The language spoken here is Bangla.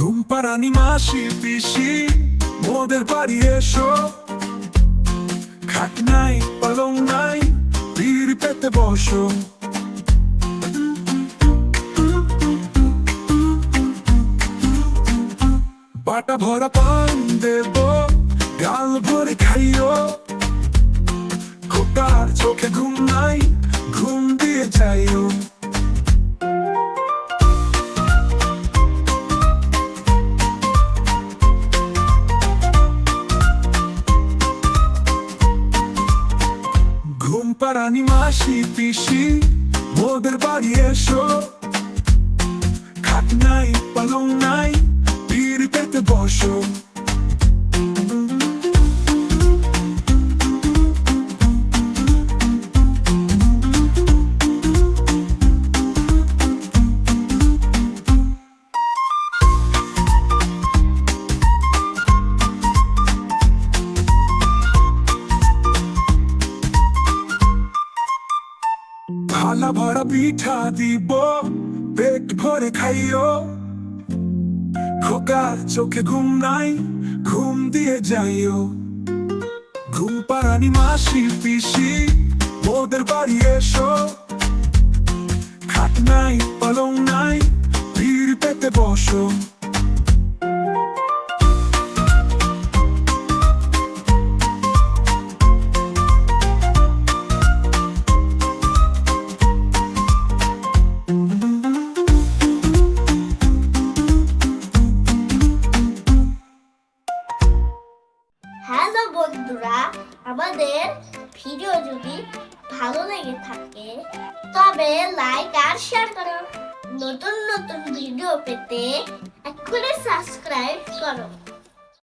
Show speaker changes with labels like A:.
A: ঘুম পাড়ানি মাসি পিসি মোদের বাড়ি এসো। খাট নাই পালং নাই পিড়ি পেতে বসো। বাটা ভরা পান দেব গাল ভরে খাইও। খোকার চোখে ঘুম নাই ঘুম দিয়ে যাইও। ঘুম পাড়ানি মাসি পিসি মোদের বাড়ি এসো। খাট নাই পালং নাই পিড়ি পেতে বসো। থালা ভরা পিঠা দিব পেট ভরে খাইও। খোকার চোখে ঘুম নাই ঘুম দিয়ে যাইও। ঘুম পাড়ানি মাসি পিসি মোদের বাড়ি এসো। খাট নাই পালং নাই পিড়ি পেতে বসো।
B: হ্যালো বন্ধুরা, আমাদের ভিডিও যদি ভালো লেগে থাকে তবে লাইক আর শেয়ার করো। নতুন নতুন ভিডিও পেতে এক্ষুনি সাবস্ক্রাইব করো।